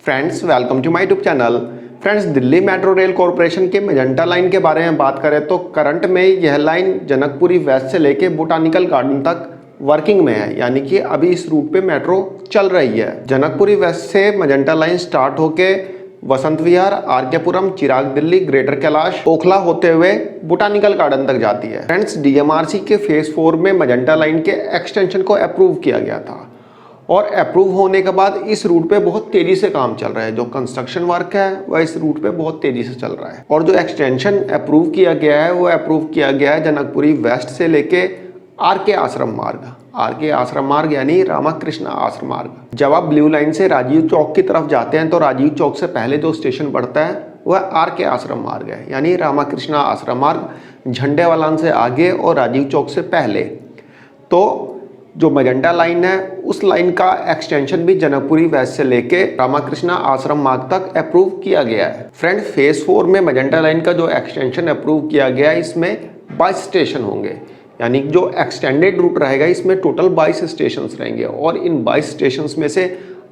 Friends welcome to my YouTube channel. Friends Delhi metro rail corporation के magenta line के बारे में बात करें तो करंट में यह लाइन जनकपुरी वेस्ट से लेके बोटानिकल गार्डन तक वर्किंग में है, यानी कि अभी इस रूट पे मेट्रो चल रही है। जनकपुरी वेस्ट से मेजेंटा लाइन स्टार्ट होके वसंत विहार, आर के पुरम, चिराग दिल्ली, ग्रेटर कैलाश, ओखला होते हुए बोटानिकल गार्डन तक जाती है। फ्रेंड्स डीएमआरसी के फेज 4 में मेजेंटा लाइन के एक्सटेंशन को अप्रूव किया गया था और अप्रूव होने के बाद इस रूट पे बहुत तेजी से काम चल रहा है। जो कंस्ट्रक्शन वर्क है वह इस रूट पे बहुत तेजी से चल रहा है और जो एक्सटेंशन अप्रूव किया गया है वो अप्रूव किया गया है जनकपुरी वेस्ट से लेके आर के आश्रम मार्ग यानी रामाकृष्ण आश्रम मार्ग। जब आप ब्लू लाइन से राजीव चौक की तरफ जाते हैं तो राजीव चौक से पहले जो स्टेशन पड़ता है वह आर के आश्रम मार्ग है, यानी रामाकृष्ण आश्रम मार्ग झंडे वालान से आगे और राजीव चौक से पहले। तो जो मेजेंटा लाइन है उस लाइन का एक्सटेंशन भी जनकपुरी वेस्ट से लेके रामाकृष्ण आश्रम मार्ग तक अप्रूव किया गया है। फ्रेंड फेज 4 में मेजेंटा लाइन का जो एक्सटेंशन अप्रूव किया गया है इसमें 22 स्टेशन होंगे, यानी जो एक्सटेंडेड रूट रहेगा इसमें टोटल 22 स्टेशन रहेंगे और इन 22 स्टेशन में से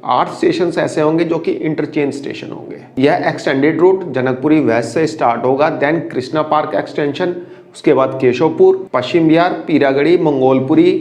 8 स्टेशन ऐसे होंगे जो कि इंटरचेंज स्टेशन होंगे। यह एक्सटेंडेड रूट जनकपुरी वेस्ट से स्टार्ट होगा, देन कृष्णा पार्क एक्सटेंशन, उसके बाद केशवपुर, पश्चिम विहार, पीरागढ़ी, मंगोलपुरी,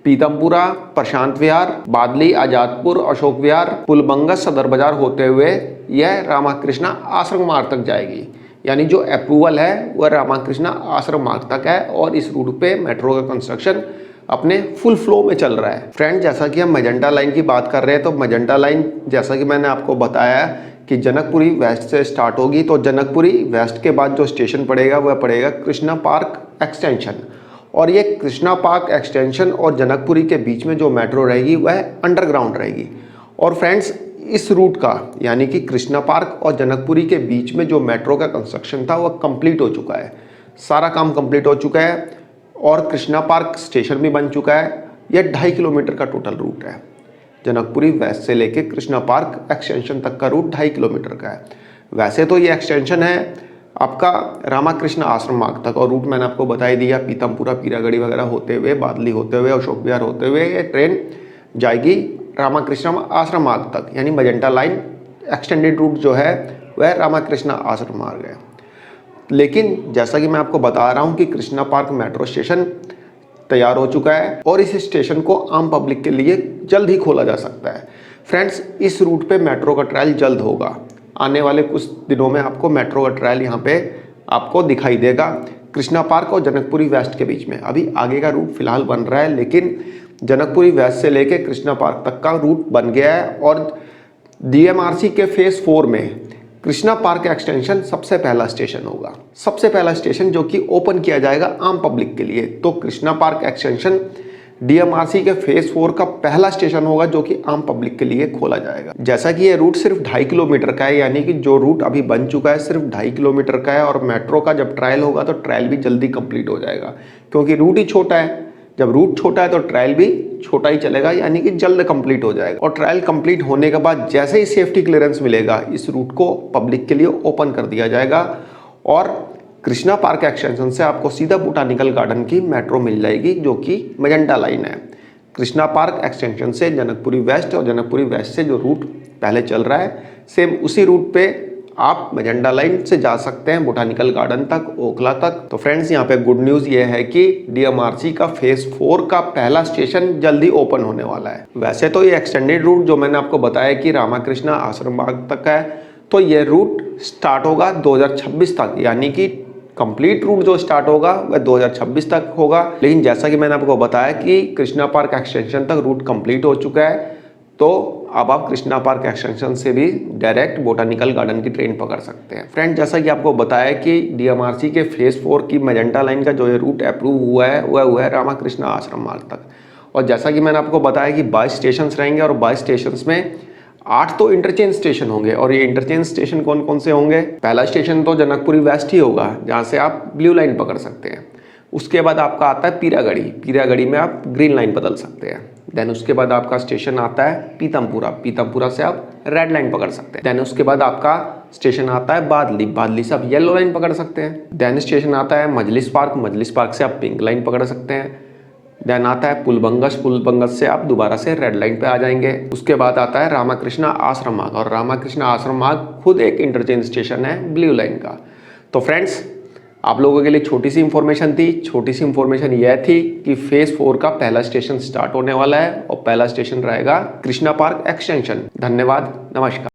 पीतमपुरा, प्रशांत विहार, बादली, आजादपुर, अशोक विहार, पुलबंगस, सदर बाजार होते हुए यह रामाकृष्ण आश्रम मार्ग तक जाएगी। यानी जो अप्रूवल है वह रामाकृष्ण आश्रम मार्ग तक है और इस रूट पे मेट्रो का कंस्ट्रक्शन अपने फुल फ्लो में चल रहा है। फ्रेंड जैसा कि हम मेजेंटा लाइन की बात कर रहे हैं तो मेजेंटा लाइन जैसा कि मैंने आपको बताया कि जनकपुरी वेस्ट से स्टार्ट होगी, तो जनकपुरी वेस्ट के बाद जो स्टेशन पड़ेगा वह पड़ेगा कृष्णा पार्क एक्सटेंशन और ये कृष्णा पार्क एक्सटेंशन और जनकपुरी के बीच में जो मेट्रो रहेगी वह अंडरग्राउंड रहेगी। और फ्रेंड्स इस रूट का यानी कि कृष्णा पार्क और जनकपुरी के बीच में जो मेट्रो का कंस्ट्रक्शन था वह कंप्लीट हो चुका है, सारा काम कंप्लीट हो चुका है और कृष्णा पार्क स्टेशन भी बन चुका है। यह 2.5 किलोमीटर का टोटल रूट है। जनकपुरी वेस्ट से लेके कृष्णा पार्क एक्सटेंशन तक का रूट 2.5 किलोमीटर का है। वैसे तो ये एक्सटेंशन है आपका रामाकृष्ण आश्रम मार्ग तक और रूट मैंने आपको बता ही दिया, पीतमपुरा, पीरागढ़ी वगैरह होते हुए, बादली होते हुए, अशोक विहार होते हुए ये ट्रेन जाएगी रामाकृष्ण आश्रम मार्ग तक, यानी मेजेंटा लाइन एक्सटेंडेड रूट जो है वह रामाकृष्ण आश्रम मार्ग है। लेकिन जैसा कि मैं आपको बता रहा हूँ कि कृष्णा पार्क मेट्रो स्टेशन तैयार हो चुका है और इस स्टेशन को आम पब्लिक के लिए जल्द ही खोला जा सकता है। फ्रेंड्स इस रूट पे मेट्रो का ट्रायल जल्द होगा, आने वाले कुछ दिनों में आपको मेट्रो का ट्रायल यहाँ पे आपको दिखाई देगा कृष्णा पार्क और जनकपुरी वेस्ट के बीच में। अभी आगे का रूट फिलहाल बन रहा है लेकिन जनकपुरी वेस्ट से लेके कृष्णा पार्क तक का रूट बन गया है और डीएमआरसी के फेज 4 में कृष्णा पार्क एक्सटेंशन सबसे पहला स्टेशन होगा, सबसे पहला स्टेशन जो कि ओपन किया जाएगा आम पब्लिक के लिए। तो कृष्णा पार्क एक्सटेंशन डीएमआरसी के फेज 4 का पहला स्टेशन होगा जो कि आम पब्लिक के लिए खोला जाएगा। जैसा कि ये रूट सिर्फ 2.5 किलोमीटर का है, यानी कि जो रूट अभी बन चुका है सिर्फ 2.5 किलोमीटर का है और मेट्रो का जब ट्रायल होगा तो ट्रायल भी जल्दी कंप्लीट हो जाएगा क्योंकि रूट ही छोटा है। जब रूट छोटा है तो ट्रायल भी छोटा ही चलेगा, यानी कि जल्द कंप्लीट हो जाएगा। और ट्रायल कंप्लीट होने के बाद जैसे ही सेफ्टी क्लियरेंस मिलेगा इस रूट को पब्लिक के लिए ओपन कर दिया जाएगा और कृष्णा पार्क एक्सटेंशन से आपको सीधा बोटानिकल गार्डन की मेट्रो मिल जाएगी जो कि मेजेंटा लाइन है। कृष्णा पार्क एक्सटेंशन से जनकपुरी वेस्ट और जनकपुरी वेस्ट से जो रूट पहले चल रहा है सेम उसी रूट पे आप मेजेंटा लाइन से जा सकते हैं बोटानिकल गार्डन तक, ओखला तक। तो फ्रेंड्स यहाँ पे गुड न्यूज़ ये है कि डीएमआरसी का फेज 4 का पहला स्टेशन जल्दी ओपन होने वाला है। वैसे तो ये एक्सटेंडेड रूट जो मैंने आपको बताया कि रामाकृष्ण आश्रम मार्ग तक है, तो ये रूट स्टार्ट होगा 2026 तक, यानी कि कंप्लीट रूट जो स्टार्ट होगा वह 2026 तक होगा। लेकिन जैसा कि मैंने आपको बताया कि कृष्णा पार्क एक्सटेंशन तक रूट कंप्लीट हो चुका है, तो अब आप कृष्णा पार्क एक्सटेंशन से भी डायरेक्ट बोटानिकल गार्डन की ट्रेन पकड़ सकते हैं। फ्रेंड जैसा कि आपको बताया कि डीएमआरसी के फेज 4 की मेजेंटा लाइन का जो ये रूट अप्रूव हुआ है वह हुआ है रामाकृष्ण आश्रम मार्ग तक। और जैसा कि मैंने आपको बताया कि 22 स्टेशन रहेंगे और 22 स्टेशन में 8 तो इंटरचेंज स्टेशन होंगे। और ये इंटरचेंज स्टेशन कौन कौन से होंगे? पहला स्टेशन तो जनकपुरी वेस्ट ही होगा जहाँ से आप ब्लू लाइन पकड़ सकते हैं। उसके बाद आपका आता है पीरागढ़ी, पीरागढ़ी में आप ग्रीन लाइन बदल सकते हैं। देन उसके बाद आपका स्टेशन आता है पीतमपुरा, पीतमपुरा से आप रेड लाइन पकड़ सकते हैं। देन उसके बाद आपका स्टेशन आता है बादली, बादली से आप येलो लाइन पकड़ सकते हैं। देन स्टेशन आता है मजलिस पार्क, मजलिस पार्क से आप पिंक लाइन पकड़ सकते हैं। देन आता है पुलबंगस, पुलबंगस से आप दोबारा से रेड लाइन पे आ जाएंगे। उसके बाद आता है रामाकृष्णा आश्रम मार्ग, और रामाकृष्णा आश्रम मार्ग खुद एक इंटरचेंज स्टेशन है ब्लू लाइन का। तो फ्रेंड्स, आप लोगों के लिए छोटी सी इंफॉर्मेशन थी। छोटी सी इंफॉर्मेशन यह थी कि फेज 4 का पहला स्टेशन स्टार्ट होने वाला है और पहला स्टेशन रहेगा कृष्णा पार्क एक्सटेंशन। धन्यवाद, नमस्कार।